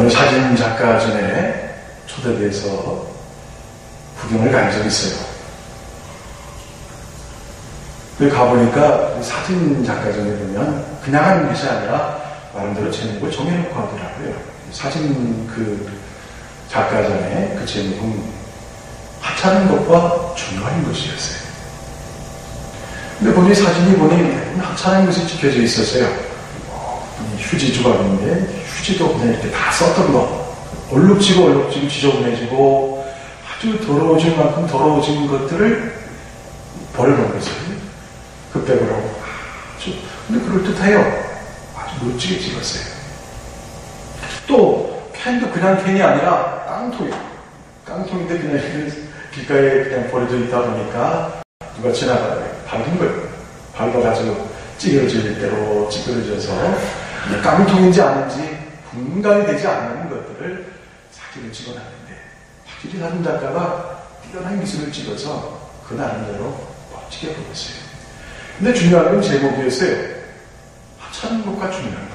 어느 사진 작가전에 초대돼서 구경을 간 적이 있어요. 거기 가보니까 사진 작가전에 보면 그냥 하는 것이 아니라 나름대로 제목을 정해놓고 하더라고요. 사진 그 작가전에 그 제목은 하찮은 것과 중요한 것이었어요. 근데 보니 사진이 보니 하찮은 것이 찍혀져 있었어요. 휴지 조각인데 휴지도 그냥 이렇게 다 썼던 거, 얼룩지고 지저분해지고 아주 더러워질 만큼 더러워진 것들을 버려놓은 것을 흑백을 하고 아주 근데 그럴듯해요. 아주 멋지게 찍었어요. 또 캔도 그냥 캔이 아니라 깡통인데 그냥 길가에 그냥 버려져 있다 보니까 누가 지나가다가 밟은 거예요. 밟아가지고 찌그러질 대로 찌그러져서 깡통인지 아닌지 분간이 되지 않는 것들을 사진을 찍어놨는데 확실히 사진 작가가 뛰어난 기술을 찍어서 그 나름대로 멋지게 보였어요. 근데 중요한 건 제목이었어요. 하찮은 것과 중요한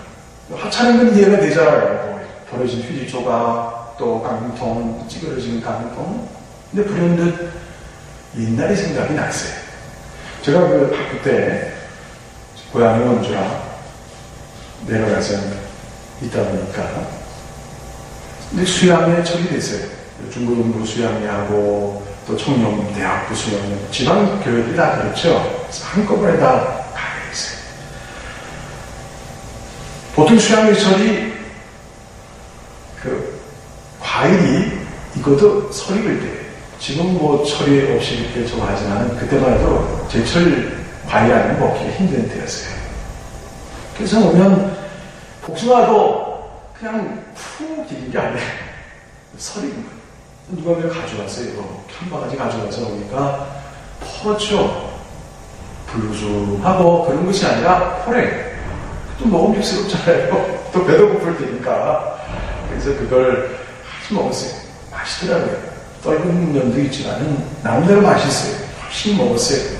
것. 하찮은 건 이해가 되잖아요. 버려진 휴지 조각, 또 깡통, 찌그러진 깡통. 근데 불현듯 옛날의 생각이 났어요. 제가 그 학교 때 고향이 원주라 내려가서 있다 보니까 근데 수양에 처리됐어요. 중고등부 수양회하고 또 청룡대학부 수양회, 지방교회들이 다 그렇죠. 그래서 한꺼번에 다 가게 있어요. 보통 수양회설이 그 과일이 익어도 설익을 때 지금 뭐 처리 없이 이렇게 좀 하지만 그때만 해도 제철 과일 아니면 먹기가 힘든 때였어요. 그래서 오면 복숭아도 그냥 푹 익은 게 아니에요. 설익은 거예요. 누가 그걸 가져왔어요. 편바가지 가져와서 오니까 퍼렇죠. 불루죽하고 그런 것이 아니라 포래. 또 먹음직스럽잖아요. 또 배도 고플 테니까. 그래서 그걸 아주 먹었어요. 맛있더라고요. 떫은 면도 있지만은 나름대로 맛있어요. 훨씬 먹었어요.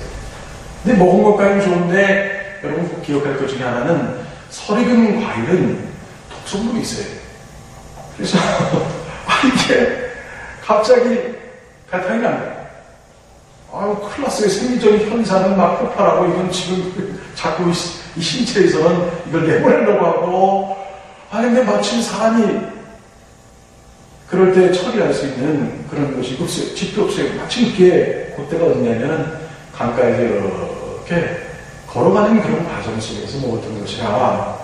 근데 먹은 것까지는 좋은데 여러분 꼭 기억할 것 중에 하나는 설익은 과일은 독성물이 있어요. 그래서 이게 갑자기 배탈이 납니다. 아유, 큰일 났어요. 생리적인 현상은 막 폭발하고, 이건 지금 자꾸 이 신체에서는 이걸 내보내려고 하고, 근데 마침 사람이 그럴 때 처리할 수 있는 그런 것이 없어요. 집도 없어요. 마침 그게 그때가 어디냐면은 강가에서 이렇게 걸어가는 그런 과정 속에서 먹었던 것이라,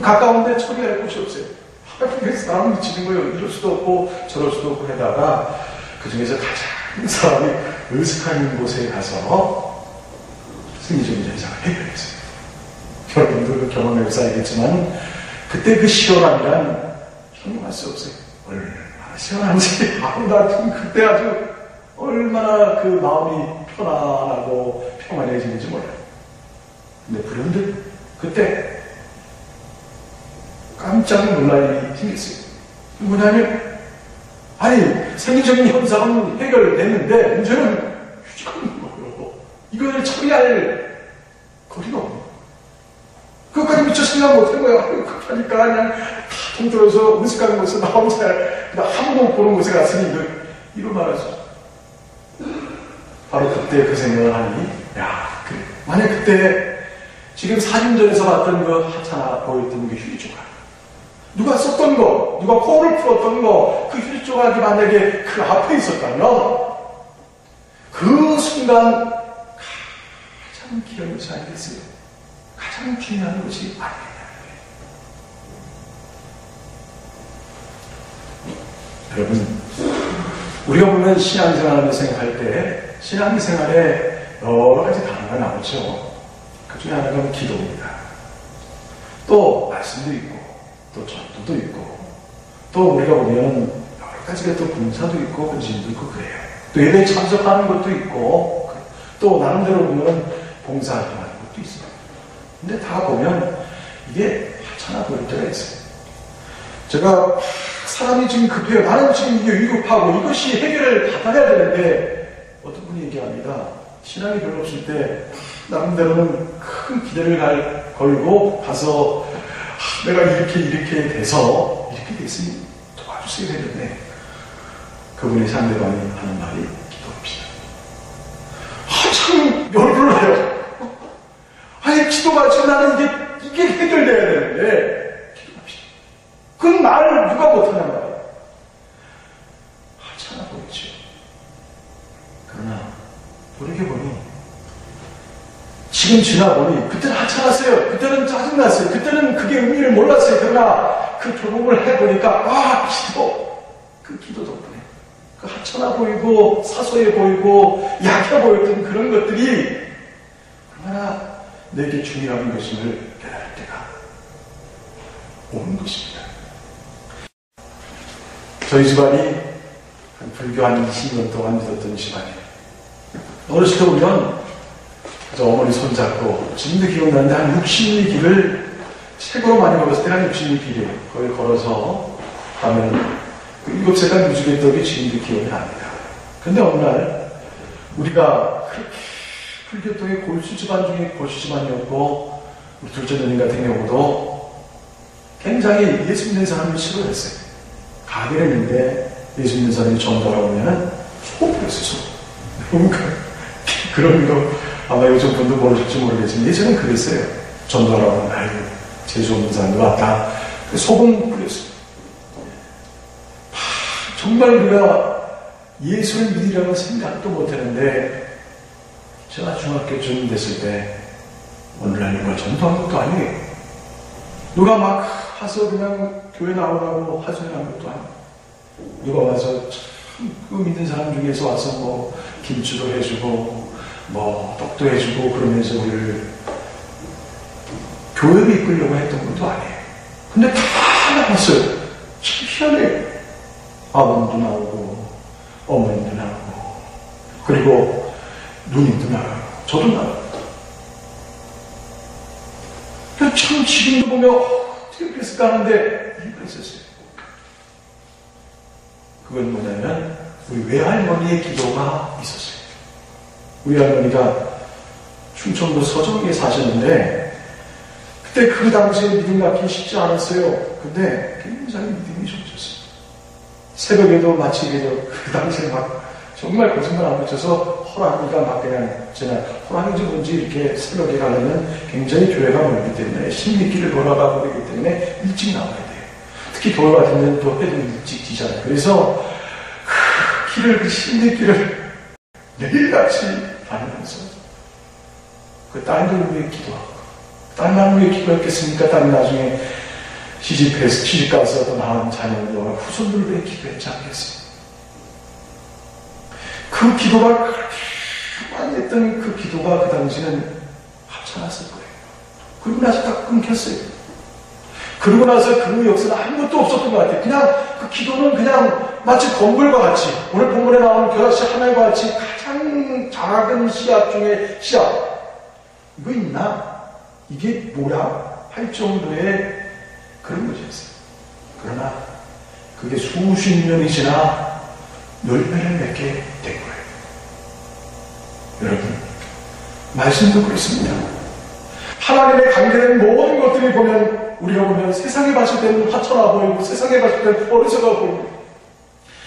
가까운데 처리할 곳이 없어요. 사람이 미치는 거예요. 이럴 수도 없고 저럴 수도 없고 하다가 그 중에서 가장 사람이 으슥한 곳에 가서 생리적인 현상을 해결했어요. 여러분들 그 경험해 쌓이겠지만 그때 그 시원함이란 형용할 수 없어요. 얼마나 시원한지 나 지금 그때 아주 얼마나 그 마음이 편안하고 평안해지는지 몰라요. 근데 불현듯 그때 깜짝 놀랄 일이 생겼어요. 뭐냐면, 생리적인 현상은 해결됐는데, 문제는 휴지가 없는 거예요. 이걸 처리할 거리가 없는 거예요. 그것까지 미처 생각 못한 거예요. 그러니까 그냥 다 통틀어서 으슥한 곳에 나오고 아무도 못 보는 곳에 갔으니 이걸 말하죠. 바로 그때 그 생각을 하니, 그래. 만약 그때 지금 4년 전에서 봤던 그 하찮아 보였던 그 휴지 조각, 누가 썼던 거, 누가 코를 풀었던 거, 그 휴지 조각이 만약에 그 앞에 있었다면, 그 순간 가장 귀한 것이 아니겠어요? 가장 중요한 것이 아니겠냐는 거예요. 여러분, 우리가 보면 신앙생활을 생각할 때, 신앙생활에 여러 가지 단어가 나오죠. 그 중에 하나가 기도입니다. 또, 말씀도 있고, 또 전도도 있고, 또 우리가 보면 여러 가지가 또 봉사도 있고 헌신도 있고 그래요. 또 예배에 참석하는 것도 있고, 또 나름대로 보면 봉사하는 것도 있어요. 근데 다 보면 이게 하찮아 보일 때가 있어요. 제가 사람이 지금 급해요. 나는 지금 이게 위급하고 이것이 해결을 받아야 되는데 어떤 분이 얘기합니다. 신앙이 별로 없을 때 나름대로는 큰 기대를 걸고 가서 내가 이렇게 돼서 이렇게 예수님 도와주세요 했는데 그분의 상대방이 하는 말이 기도합시다. 참 열불을 해요. 아니 기도가 지금 나는 이게 해결돼야 되는데 기도합시다. 그건 말을 누가 못하는 말이에요. 하찮아 보이죠. 그러나 돌이켜보니 지금 지나보니 그때는 하찮았어요. 그때는 짜증났어요. 그때는 그게 의미를 몰랐어요. 그러나 그 경험을 해보니까 그 기도 덕분에 그 하찮아 보이고 사소해 보이고 약해 보였던 그런 것들이 얼마나 내게 중요한 것임을 깨달을 때가 오는 것입니다. 저희 집안이 불교 한 20년 동안 믿었던 집안이에요. 어렸을 때 보면 어머니 손잡고 지금도 기억나는데 한 60리 길을 책으로 많이 걸었을 때 한 60리 길이에요. 거기 걸어서 가면 그 7세간 무지개 떡이 지금도 기억이 납니다. 근데 어느 날 우리가 그렇게 불교떡의 골수 집안 중에 골수 집안이었고 우리 둘째 누님 같은 경우도 굉장히 예수 믿는 사람을 싫어했어요. 가게를 했는데 예수 믿는 사람이 전도하러 오면 소포했어요. 그런 거 아마 요즘 분도 모르실지 모르겠지만 예전엔 그랬어요. 전도하러 오면 아이고 재수 없는 사람도 왔다. 소금 뿌렸어요. 정말 우리가 예수를 믿으려는 생각도 못했는데 제가 중학교쯤 됐을 때 오늘날 누가 전도한 것도 아니에요. 누가 막 와서 그냥 교회 나오라고 하소연한 것도 아니에요. 누가 와서 참 그 믿는 사람 중에서 와서 뭐 김치도 해주고 뭐 떡도 해주고 그러면서 우리를 교회로 이끌려고 했던 것도 아니에요. 근데 다 나왔어요. 참 희한해요. 아버님도 나오고 어머님도 나오고 그리고 누님도 나가고 저도 나가고 참 지금도 보면 어떻게 그랬을까 하는데 이유가 있었어요. 그건 뭐냐면 우리 외할머니의 기도가 있었어요. 우리 할머니가 충청도 서정리에 사셨는데 그때 그 당시에 믿음 갖기 쉽지 않았어요. 근데 굉장히 믿음이 좋으셨어요. 새벽에도 마치 그 당시에 막 정말 거짓말 안 붙여서 호랑이가 막 그냥 호랑이인지 뭔지 이렇게 새벽에 가려면 굉장히 교회가 멀기 때문에 십리길을 걸어가고 그러기 때문에 일찍 나와야 돼요. 특히 겨울 같으면 또 해도 일찍 지잖아요. 그래서 그 길을, 그 십리길을 매일같이 다니면서 그 딸들 위해 기도하고 딸만 위해 기도했겠습니까? 딸이 나중에 시집 가서 또 낳은 자녀도 후손들 위해 기도했지 않겠어요? 그 기도가 그렇게 많이 했던 그 기도가 그 당시는 합쳐놨을 거예요. 그리고 나서 딱 끊겼어요. 그러고 나서 그 역사는 아무것도 없었던 것 같아요. 그냥 그 기도는 그냥 마치 건물과 같이 오늘 본문에 나오는 겨자씨 하나과 같이 가장 작은 씨앗 중에 씨앗 이거 있나? 이게 뭐야? 할 정도의 그런 것이었어요. 그러나 그게 수십 년이 지나 열매를 맺게 된 거예요. 여러분, 말씀도 그렇습니다. 하나님의 관계된 모든 것들이 보면 우리가 보면 세상에 봤을 때는 화천하 보이고 세상에 봤을 때는 어리석어 보이고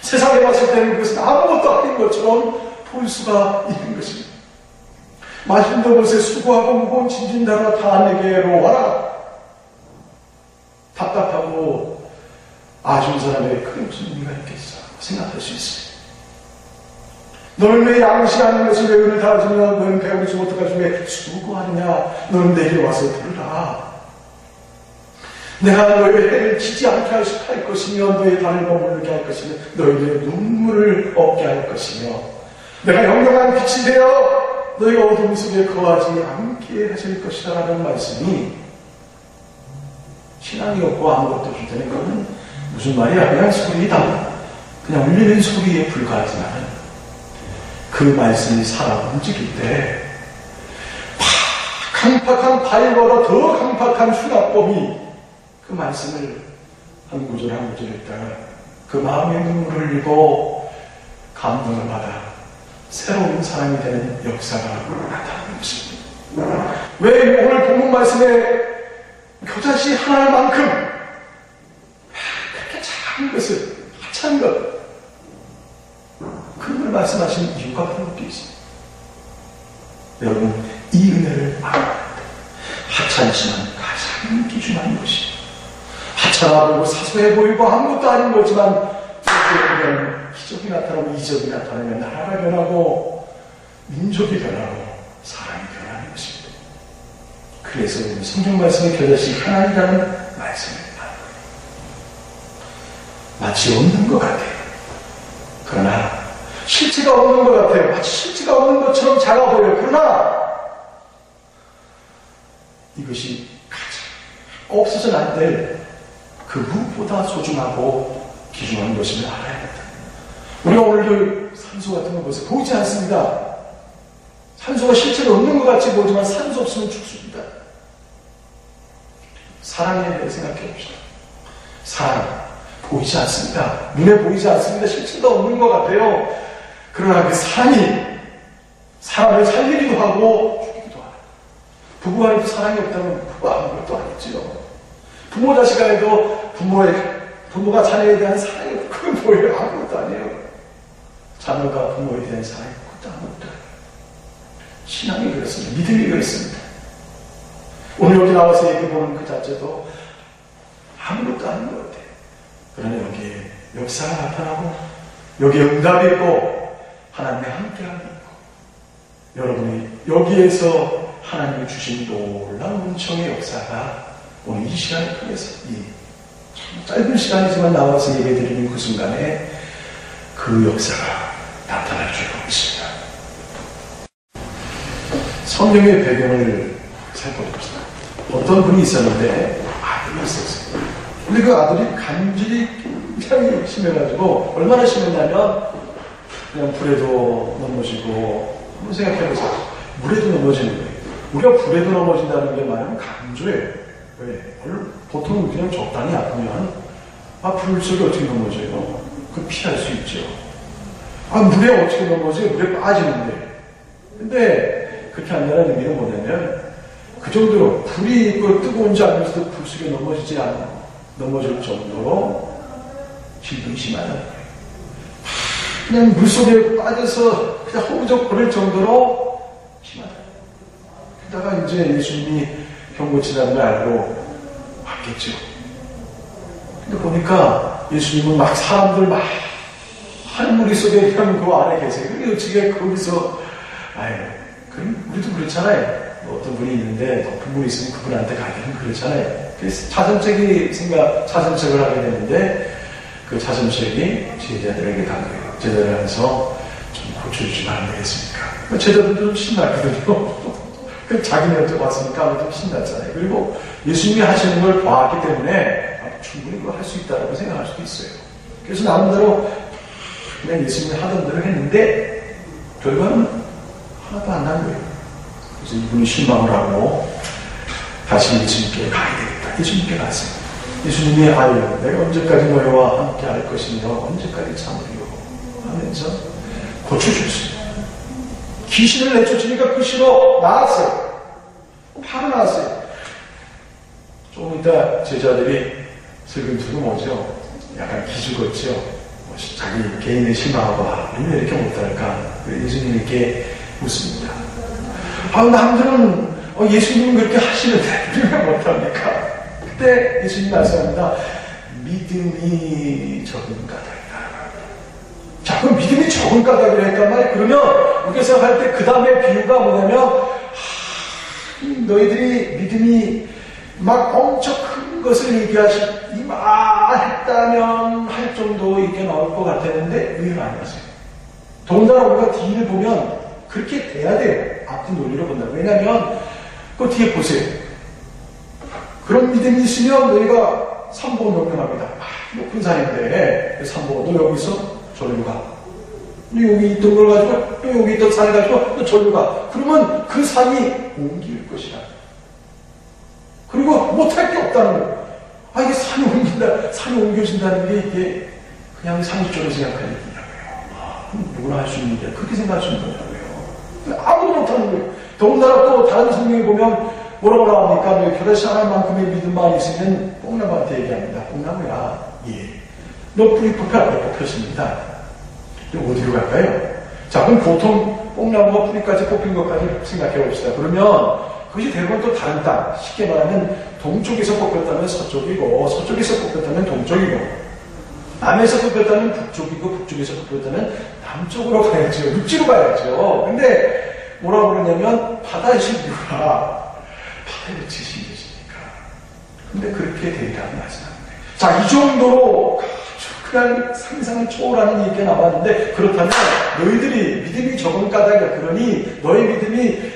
세상에 봤을 때는 그것은 아무것도 아닌 것처럼 볼 수가 있는 것입니다. 마신도 곳에 수고하고 무거운 짐진 자가 다 내게로 와라. 답답하고 아쉬운 사람에게 그게 무슨 의미가 있겠어 생각할 수 있어요. 너는 왜 양식하는 것을 왜 은을 다하느냐? 너는 배우지 못하가지고 왜 수고하느냐? 너는 내게 와서 들으라. 내가 너의 해를 지지 않게 할 것이며 너의 발을 머무르게 할 것이며 너희의 눈물을 없게 할 것이며 내가 영영한 빛이 되어 너희가 어둠 속에 거하지 않게 하실 것이다 라는 말씀이 신앙이 없고 아무것도 없을 때는 그거는 무슨 말이야? 그냥 소리다. 그냥 울리는 소리에 불과하지만 그 말씀이 살아 움직일 때 강팍한 바위보다 더 강팍한 수납법이 그 말씀을 한 구절 한 구절 읽다가 그 마음의 눈물을 흘리고 감동을 받아 새로운 사람이 되는 역사가 나타나는 것입니다. 왜 오늘 본문 말씀에 겨자씨 하나만큼 그렇게 한 것을, 하찮은 것, 그런 걸 말씀하신 이유가 바로 그게 있습니다. 여러분, 이 은혜를 알아야 합니다. 하찮지만 가장 귀중한 것이, 하찮아 보이고 사소해 보이고 아무것도 아닌 거지만 기적이 나타나고 이적이 나타나면 나라가 변하고 민족이 변하고 사람이 변하는 것입니다. 그래서 우리 성경 말씀에 겨자씨 하나님이라는 말씀입니다. 마치 없는 것 같아요. 그러나 실체가 없는 것 같아요. 마치 실체가 없는 것처럼 작아 보여요. 그러나 이것이 가장 없어서는 안 될 그 무엇보다 소중하고 귀중한 것임을 알아야 합니다. 우리가 오늘도 산소 같은 거 벌써 보이지 않습니다. 산소가 실제로 없는 것 같이 보이지만 산소 없으면 죽습니다. 사랑에 대해 생각해 봅시다. 사랑 보이지 않습니다. 눈에 보이지 않습니다. 실체가 없는 것 같아요. 그러나 그 사랑이 사람을 살리기도 하고 죽이기도 하고, 부부 간에도 사랑이 없다면 부부 아무것도 아니죠. 부모 자식 간에도 부모가 자녀에 대한 사랑이 없고 그건 뭐예요? 아무것도 아니에요. 자녀가 부모에 대한 사랑이 없고 아무것도 아니에요. 신앙이 그렇습니다. 믿음이 그렇습니다. 오늘 여기 나와서 얘기해보는 그 자체도 아무것도 아닌 것 같아요. 그러나 여기에 역사가 나타나고 여기에 응답이 있고 하나님의 함께함이 있고 여러분이 여기에서 하나님이 주신 놀라운 은총의 역사가 오늘 이 시간을 통해서 이 짧은 시간이지만 나와서 예배드리는 그 순간에 그 역사가 나타날 줄 믿습니다. 성경의 배경을 살펴봅시다. 어떤 분이 있었는데 아들이 있었어요. 근데 그 아들이 간질이 굉장히 심해가지고 얼마나 심했냐면 그냥 불에도 넘어지고 한번 생각해보세요. 물에도 넘어지는 거예요. 우리가 불에도 넘어진다는 게 말하면 강조예요. 왜? 보통 그냥 적당히 아프면 불 속에 어떻게 넘어져요? 그 피할 수 있죠. 물에 어떻게 넘어져요? 물에 빠지는데. 근데 그렇게 한다는 의미는 뭐냐면 그 정도로 불이 뜨거운지 알면서도 불 속에 넘어질 정도로 질병이 심하다는 거예요. 그냥 물 속에 빠져서 그냥 허우적 거릴 정도로 심하다. 그러다가 이제 예수님이 병 고치다는 걸 알고 왔겠죠. 근데 보니까 예수님은 막 사람들 한 무리 속에 그냥 그 안에 계세요. 근데 어떻게 거기서 그럼 우리도 그렇잖아요. 뭐 어떤 분이 있는데 높은 분이 있으면 그분한테 가기는 그렇잖아요. 그래서 차선책을 하게 되는데 그 차선책이 제자들에게 간 거예요. 제자들 안에서 좀 고쳐주시면 안 되겠습니까? 제자들도 좀 신났거든요. 자기네한테 왔으니까 아무래도 신났잖아요. 그리고 예수님이 하시는 걸 봐왔기 때문에 충분히 그걸 할 수 있다고 생각할 수도 있어요. 그래서 나름대로 그냥 예수님이 하던 대로 했는데 결과는 하나도 안 난 거예요. 그래서 이분이 실망을 하고 다시 예수님께 가야 되겠다. 예수님께 갔어요. 예수님이 내가 언제까지 너희와 함께 할 것이며 언제까지 참으리요 하면서 고쳐줬어요. 귀신을 내쫓으니까 그 시로 나왔어요. 바로 나왔어요. 조금 이따 제자들이 슬금슬금 오죠. 약간 기죽었죠. 자기 개인의 실망하고 왜 이렇게 못할까. 예수님께 묻습니다. 남들은 예수님은 그렇게 하시는데 왜 못합니까? 그때 예수님이 말씀합니다. 믿음이 적은 까닭이다. 자, 그럼 믿음이 적은 까닭이라 했단 말이에요. 그러면 우리가 생각할 때 그 다음에 비유가 뭐냐면 너희들이 믿음이 막 엄청 큰 것을 이만했다면 할 정도 이게 나올 것 같았는데 의외로 아니었어요. 더군다나 우리가 뒤를 보면 그렇게 돼야 돼요. 앞뒤 논리로 본다고. 왜냐하면 그 뒤에 보세요. 그런 믿음이 있으면 너희가 삼보 명령합니다. 높은 산인데 삼보 너 여기 있어? 절로 가. 너 여기 있던 걸 가지고 또 여기 있던 산을 가지고 또 절로 가. 그러면 그 산이 옮길 것이라. 그리고 못할 게 없다는 거예요. 이게 산이 옮겨진다는 게 이게 그냥 상식적으로 생각할 얘기냐고요. 누구나 할 수 있는 게 그렇게 생각하시는 거냐고요. 아무도 못하는 거예요. 더군다나 또 다른 성경에 보면 뭐라고 나옵니까? 겨자씨 하나만큼의 믿음만 있으면 뽕나무한테 얘기합니다. 뽕나무야, 뿌리 뽑혀 안 뽑혔습니다. 그럼 어디로 갈까요? 자, 그럼 보통 뽕나무가 뿌리까지 뽑힌 것까지 생각해 봅시다. 그러면 그것이 대부분 또 다른 땅, 쉽게 말하면 동쪽에서 뽑혔다면 서쪽이고, 서쪽에서 뽑혔다면 동쪽이고, 남에서 뽑혔다면 북쪽이고, 북쪽에서 뽑혔다면 남쪽으로 가야죠. 육지로 가야죠. 근데 뭐라고 그러냐면 바다이신 이유가 바다에 지신 계시니까. 근데 그렇게 되리라는 말씀합니다. 자, 이 정도로 그냥 상상을 초월하는 얘기가 나왔는데, 그렇다면 너희들이 믿음이 적은 까닭이야. 그러니 너희 믿음이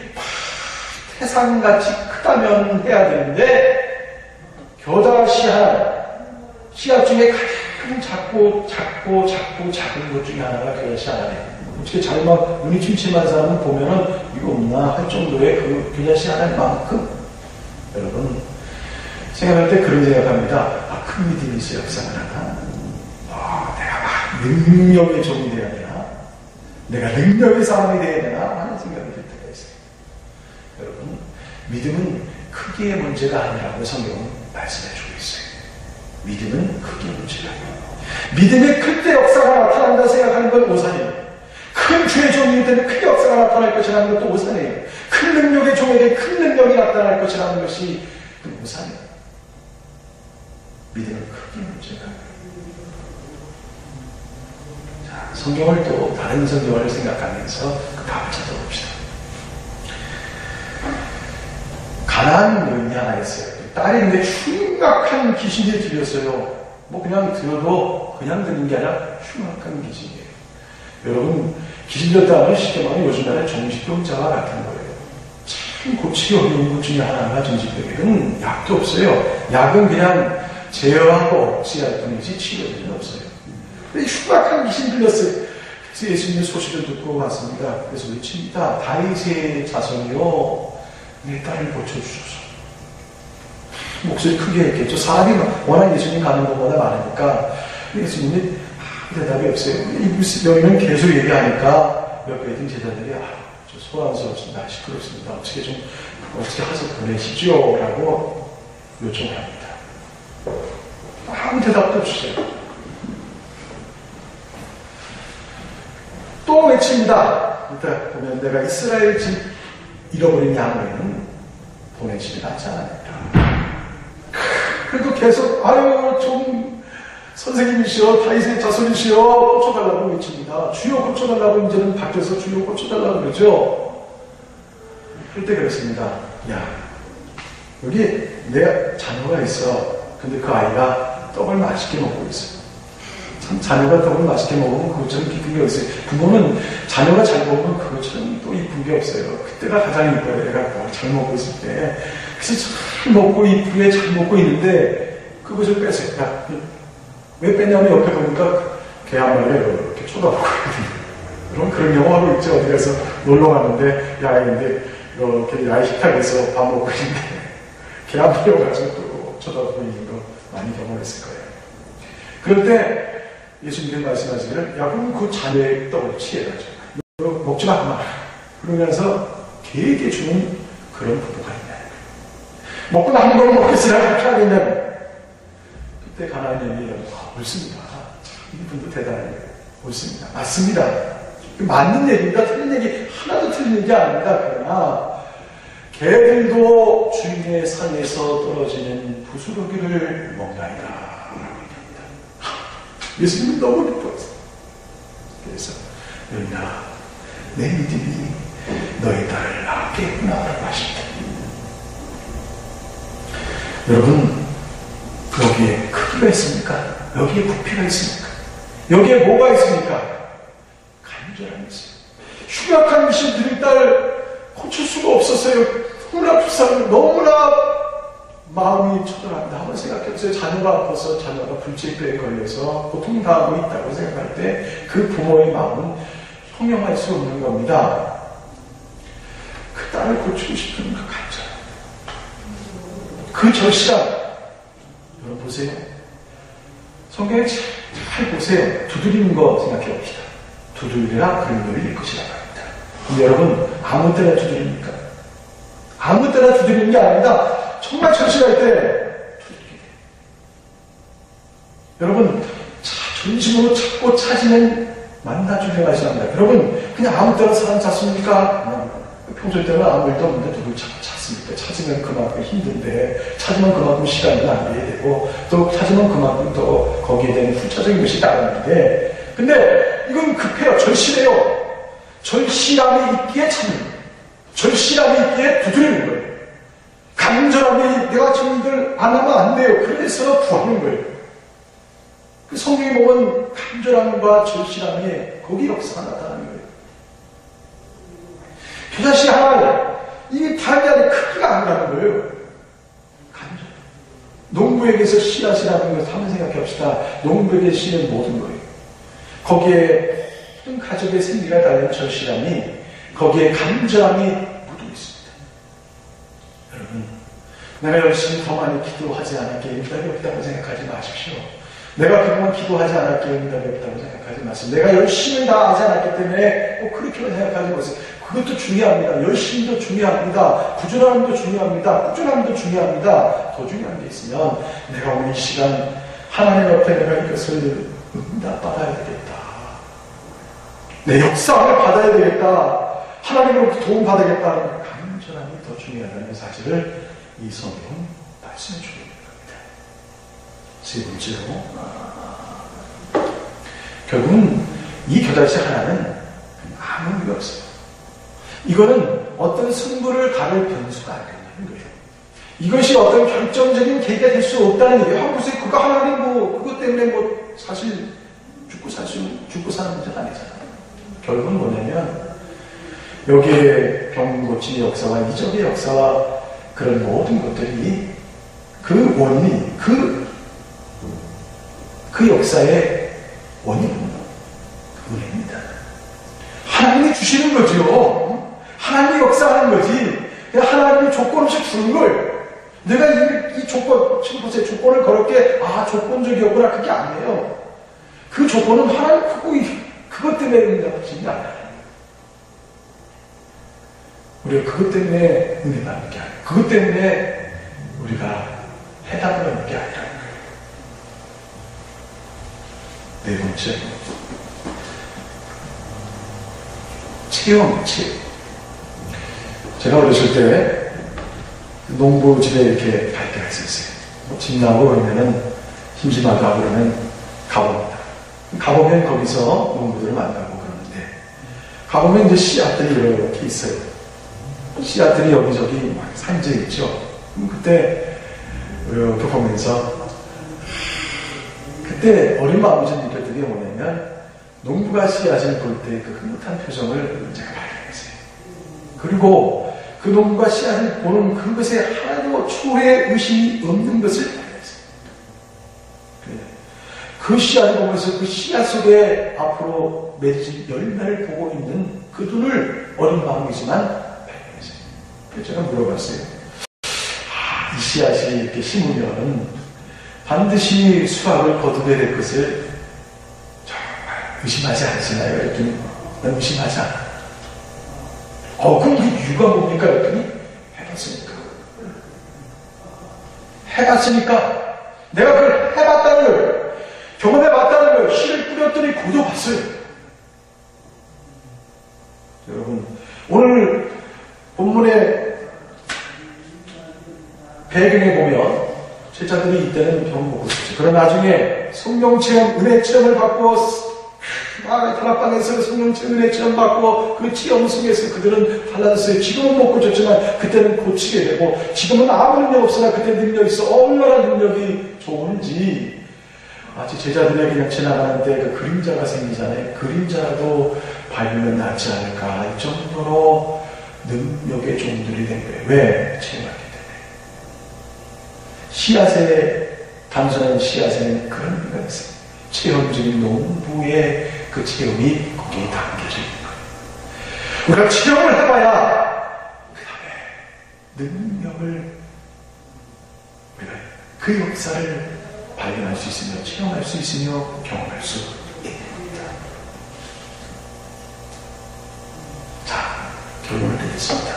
태산같이 크다면 해야 되는데, 겨자 씨앗 중에 가장 작고 작은 것 중에 하나가 겨자 씨앗이에요. 어떻게 잘막 눈이 침침한 사람은 보면은 이거 없나 할 정도의 그 겨자 씨앗만큼, 여러분 생각할 때 그런 생각합니다. 큰 믿음이 있어 역사를 하나? 내가 막 능력의 종이 되어야 되나? 내가 능력의 사람이 되어야 되나? 하는 생각이 들 때가 있어요. 여러분, 믿음은 크기의 문제가 아니라고 성경은 말씀해주고 있어요. 믿음은 크기의 문제가 아니에요. 믿음이 클 때 역사가 나타난다 생각하는 건 오산이에요. 큰 주의 종이 되면 크게 역사가 나타날 것이라는 것도 오산이에요. 큰 능력의 종에게 큰 능력이 나타날 것이라는 것이 그 오산이에요. 믿음은 크기의 문제가 아니에요. 자, 성경을 또 다른 성경을 생각하면서 그 답을 찾아봅시다. 가난한 여인이 하나 있어요. 딸이 있는데 흉악한 귀신이 들렸어요. 뭐 그냥 들어도 그냥 듣는 게 아니라 흉악한 귀신이에요. 여러분, 귀신 들렸다 하면 쉽게 말하면 요즘날에 정신병자가 같은 거예요. 참 고치기 어려운 것 중에 하나가 정신병이에요. 약도 없어요. 약은 그냥 제어하고 억제할 뿐이지 치료는 없어요. 근데 흉악한 귀신 들렸어요. 그래서 예수님의 소식을 듣고 왔습니다. 그래서 외칩니다. 다윗의 자손이요, 내 딸을 고쳐주소서. 목소리 크게 했겠죠. 사람이 워낙 예수님 가는 것보다 많으니까. 예수님이 대답이 없어요. 이 여인은 계속 얘기하니까 옆에 있던 제자들이 저 소란스럽습니다. 시끄럽습니다. 어떻게 해서 보내시죠? 라고 요청을 합니다. 아무 대답도 없으세요. 또 외칩니다. 일단 보면 내가 이스라엘 집 잃어버린 양에는 보내지를 않지 않았다. 그래도 계속 좀 선생님이시여, 다윗의 자손이시여, 고쳐달라고 외칩니다. 주여 고쳐달라고 이제는 밖에서 주여 고쳐달라고 그러죠. 그럴 때 그랬습니다. 야, 여기 내 자녀가 있어. 근데 그 아이가 떡을 맛있게 먹고 있어. 참 자녀가 떡을 맛있게 먹으면 그것처럼 기쁜 게 없어요. 부모는 자녀가 잘 먹으면 그것처럼 또 이쁜 게 없어요. 그때가 가장 이뻐요. 애가 잘 먹고 있을 때. 그래서 잘 먹고 이쁘게 잘 먹고 있는데 그것을 뺐어요. 야, 왜 뺐냐면 옆에 보니까 개 한 마리가 이렇게 쳐다보고 있거든요. 그런 경험하고 있죠. 어디 가서 놀러 갔는데 야인데 이렇게 야외 식탁에서 밥 먹고 있는데 개 한 마리 와가지고 또 쳐다보고 있는 거 많이 경험했을 거예요. 그럴 때 예수님께서 말씀하시기를 야, 그럼 그 자녀의 떡을 취해가지고 먹지 마. 그러면서 개에게 주는 그런 부부가 있냐. 먹고 남은 걸 먹겠으라 그렇게 하겠냐고. 그때 가나안인이 옳습니다. 이분도 대단해요. 옳습니다. 맞습니다. 맞는 얘기입니다. 틀린 얘기 하나도 틀린 얘기 아닙니다. 그러나 개들도 주인의 산에서 떨어지는 부스러기를 먹나이다. 예수님이 너무 기뻐했어요. 그래서 여인아, 내 믿음이 너희 딸을 낳게 했구나 라고 하십니다. 여러분, 여기에 크기가 있습니까? 여기에 부피가 있습니까? 여기에 뭐가 있습니까? 간절함이 있어요. 흉악한 귀신 들인 딸을 고칠 수가 없었어요. 너무나 불쌍해요. 너무나 마음이 처절합니다. 한번 생각해보세요. 자녀가 아파서 자녀가 불치병에 걸려서 고통당하고 있다고 생각할 때 그 부모의 마음은 형용할 수 없는 겁니다. 그 딸을 고치고 싶은 그 간절, 그 절실함. 여러분 보세요. 성경에 잘 보세요. 두드리는 거 생각해 봅시다. 두드리라 그는 열릴 것이라고 합니다. 근데 여러분, 아무 때나 두드립니까? 아무 때나 두드리는 게 아닙니다. 정말 절실할 때 두드리게 돼요. 여러분, 진심으로 찾고 찾으면 만나주려 하시랍니다. 여러분, 그냥 아무 때나 사람 찾습니까? 평소에 때는 아무 일도 없는데 누굴 찾습니까? 찾으면 그만큼 힘든데, 찾으면 그만큼 시간이 낭비해야 되고, 또 찾으면 그만큼 또 거기에 대한 후차적인 것이 따르는데, 근데 이건 급해요. 절실해요. 절실함이 있기에 찾는 거예요. 절실함이 있기에 두드리는 거예요. 간절함이 내가 지금 이걸 안 하면 안 돼요. 그래서 구하는 거예요. 그 성경에 보면 간절함과 절실함이 거기 역사가 나타나는 거예요. 교자씨 하나, 이게 단지 크기가 아니라는 거예요. 간절. 농부에게서 씨앗이라는 것을 한번 생각해 봅시다. 농부에게 씨는 모든 거예요. 거기에 모든 가족의 생기가 달린 절실함이, 거기에 간절함이 묻어 있습니다. 여러분, 내가 열심히 더 많이 기도하지 않았기에 응답이 없다고 생각하지 마십시오. 내가 그동안 기도하지 않았기에 응답이 없다고 생각하지 마세요. 내가 열심히 다 하지 않았기 때문에 꼭 그렇게만 생각하지 마세요. 그것도 중요합니다. 열심도 중요합니다. 부지런함도 중요합니다. 꾸준함도 중요합니다. 더 중요한 게 있으면 내가 오늘 이 시간 하나님 앞에 내가 이것을 응답받아야 되겠다. 내 역사를 받아야 되겠다. 하나님으로부터 도움받아야겠다는 간절함이 더 중요하다는 사실을 이 성경은 말씀해 주고 있는 겁니다. 세 번째로, 결국은 이 교달치 하나는 아무 의미가 없어요. 이거는 어떤 승부를 가를 변수가 아니라는 거예요. 이것이 어떤 결정적인 계기가 될 수 없다는 얘기예요. 글쎄, 그거 하나님 그것 때문에 사실 죽고 사는 문제가 아니잖아요. 결국은 뭐냐면, 여기에 병 고침의 역사와 이적의 역사와 그런 모든 것들이 그 원인이, 그 역사의 원인은 은혜입니다. 하나님이 주시는 거죠. 하나님이 역사하는 거지. 하나님이 조건 없이 주는 거예요. 내가 이 조건, 지금 보세요. 조건을 걸었게, 조건적이었구나. 그게 아니에요. 그 조건은 하나님 그것 때문에 은혜가 주신 게 아니에요. 우리가 그것 때문에 은혜 받는 게 아니에요. 그것 때문에 우리가 해답을 얻는 게 아니라는 거예요. 네 번째, 체험. 제가 어렸을 때 농부집에 이렇게 갈 때가 있었어요. 집 나오고 그러면은 심심하다 그러면 가봅니다. 가보면 거기서 농부들을 만나고 그러는데, 가보면 이제 씨앗들이 이렇게 있어요. 씨앗들이 여기저기 막 산재 있죠. 그때 이렇게 보면서, 그때 어린 마음이 좀 느꼈던 게 뭐냐면, 농부가 씨앗을 볼 때 그 흐뭇한 표정을 제가 발견했어요. 그리고 그 농부가 씨앗을 보는 그것에 하나도 초의 의심이 없는 것을 발견했어요. 그 씨앗을 보면서 그 씨앗 속에 앞으로 맺을 열매를 보고 있는 그 눈을 어린 마음이지만 발견했어요. 그래서 제가 물어봤어요. 이 씨앗이 이렇게 심으면 반드시 수확을 거두게 될 것을 정말 의심하지 않으시나요? 이랬더니 난 의심하지 않아. 그럼 그 이유가 뭡니까? 이랬더니 해봤으니까 내가 그걸 해봤다는 걸, 경험해봤다는 걸, 씨를 뿌렸더니 고쳐봤어요. 여러분, 오늘 본문의 배경에 보면 제자들이 이때는 병 먹고 있었죠. 그러나 나중에 성령 체험, 은혜 체험을 받고 다락방에서 성령 체험, 은혜 체험 받고 그 체험 속에서 그들은 달라졌어요. 지금은 못 고쳤지만 그때는 고치게 되고, 지금은 아무 능력 없으나 그때 능력이 있어. 얼마나 능력이 좋은지, 마치 제자들이 그냥 지나가는 때 그 그림자가 생기잖아요. 그림자라도 밟으면 낫지 않을까, 이 정도로 능력의 종들이 된 거예요. 왜? 체험하기 때문에. 씨앗에, 단순한 씨앗에는 그런 의미가 있어요. 체험적인 농부의 그 체험이 거기에 담겨져 있는 거예요. 우리가 체험을 해봐야 그 다음에 능력을, 우리가 그 역사를 발견할 수 있으며 체험할 수 있으며 경험할 수 있습니다. 자, 결론을 내겠습니다.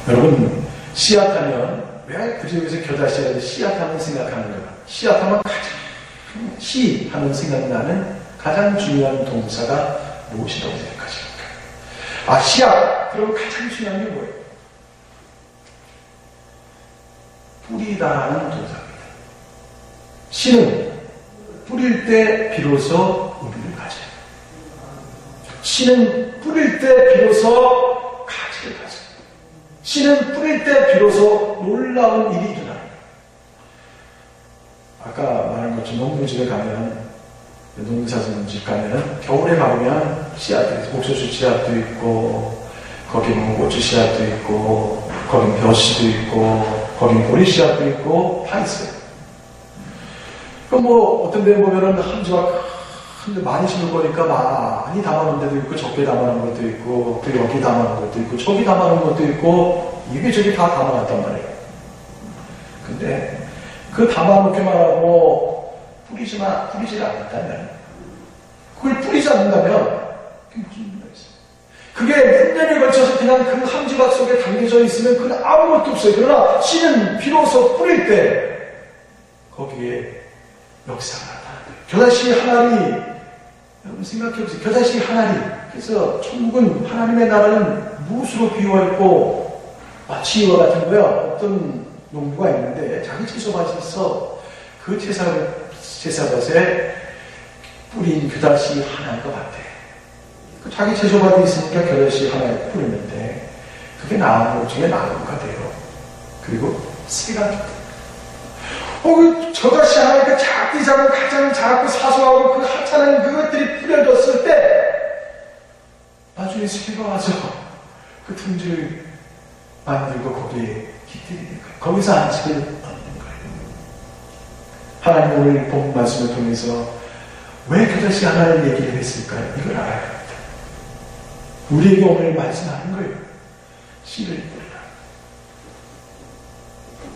여러분, 씨앗하면 왜 굳이 여기서 교자씨앗을 씨앗하면 생각하는 거야? 씨앗하면 시 하면 생각나는 가장 중요한 동사가 무엇이라고 생각하십니까? 아, 씨앗! 그럼 가장 중요한 게 뭐예요? 뿌리다라는 동사입니다. 씨는 뿌릴 때 비로소 의미를 가져요. 씨는 뿌릴 때 비로소 가치를 가져요. 씨는 뿌릴 때 비로소 놀라운 일이 일어나요. 아까 말한 것처럼 농부집에 가면, 농사짓는 가면, 겨울에 가보면 씨앗들이, 옥수수 씨앗도 있고, 거기는 고추 씨앗도 있고, 거긴 벼씨도 있고, 거긴 보리 씨앗도 있고, 다 있어요. 그럼 뭐, 어떤 데 보면은 함지가 큰데 많이 심은 거니까 많이 담아놓은 데도 있고, 적게 담아놓은 것도 있고, 또 여기 담아놓은 것도 있고, 저기 담아놓은 것도 있고, 이게저기 다 담아놨단 말이에요. 근데, 그 담아놓기만 하고, 뿌리질 않는다면, 그걸 뿌리지 않는다면, 그게 무슨 의미가 있어요? 그게 몇 년에 걸쳐서 그냥 그 함지박 속에 담겨져 있으면 그건 아무것도 없어요. 그러나 씨는 비로소 뿌릴 때, 거기에 역사가 나타나요. 겨자씨 하나리, 여러분 생각해보세요. 겨자씨 하나리. 그래서 천국은, 하나님의 나라는 무엇으로 비유했고, 마치 이와 같은 거야. 어떤 농부가 있는데 자기 채소밭이 있어. 그 채소밭에 뿌린 겨자씨 하나인 것 같아. 자기 채소밭이 있으니까 겨자씨 하나에 뿌리는데 그게 나무 중에 나무가 돼요. 그리고 새가 그 겨자씨 하나니까 작디 작은 가장 작고 사소하고 그 하찮은 그것들이 뿌려졌을 때 나중에 새가 와서 그 틈을 만들고 거기에 깃들이는 거예요. 거기서 안식을 얻는 거예요. 하나님 오늘 본 말씀을 통해서 왜 겨자씨 하나를 얘기를 했을까요? 이걸 알아야 합니다. 우리에게 오늘 말씀하는 거예요. 씨를 뿌리라.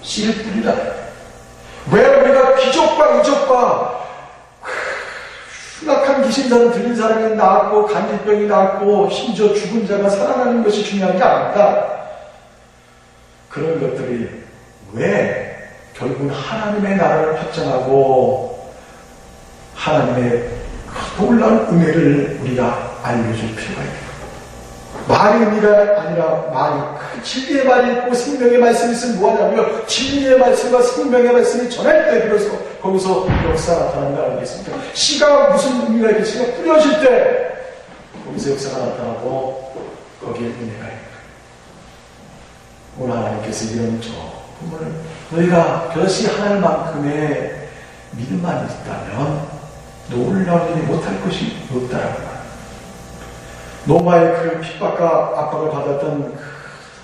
씨를 뿌리라. 왜 우리가 기적과 이적과 흉악한 귀신자는 들린 사람이 나았고 간질병이 나았고 심지어 죽은 자가 살아나는 것이 중요한 게 아닙니다. 그런 것들이 왜 결국은 하나님의 나라를 확장하고 하나님의 놀라운 은혜를 우리가 알려줄 필요가 있다. 말의 의미가 아니라 말이 진리의 말이 있고 생명의 말씀이 있으면 뭐하냐고요? 진리의 말씀과 생명의 말씀이 전할 때 비로소 거기서 역사가 나타나는 거 아니겠습니까? 씨가 무슨 의미가 있겠어요? 씨가 뿌려질 때 거기서 역사가 나타나고 거기에 은혜가 있다. 오늘 하나님께서 이런 저 부분을 너희가 겨자씨 하나만큼의 믿음만 있다면 놀라운 일이 못할 것이 없다라고 말합니다. 노마의 그 핍박과 압박을 받았던 그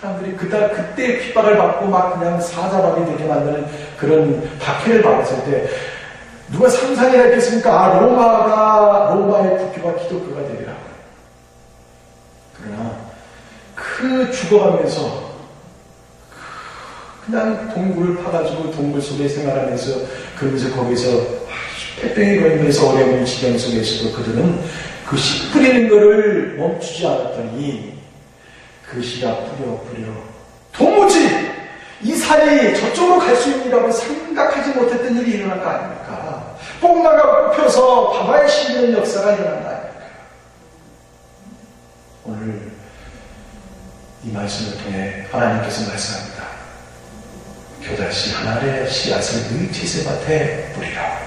사람들이 그때 핍박을 받고 막 그냥 사자박이 되게 만드는 그런 박해를 받았을 때 누가 상상이라 했겠습니까? 아, 로마의 국교가 기독교가 되리라. 그러나 그 죽어가면서 그냥 동굴을 파가지고 동굴 속에 생활하면서 그러면서 거기서 폐병이 걸리면서 어려운 지경 속에서도 그들은 그 씨 뿌리는 것을 멈추지 않았더니 그 씨가 뿌려 도무지 이 산이 저쪽으로 갈 수 있느라고 생각하지 못했던 일이 일어난 거 아닙니까? 뽕나가 뽑혀서 바다에 실리는 역사가 일어난 거 아닙니까? 오늘 이 말씀을 통해 하나님께서 말씀합니다. 겨자씨 하나의 씨앗을 너희 채소밭에 뿌리라.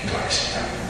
기도하겠습니다.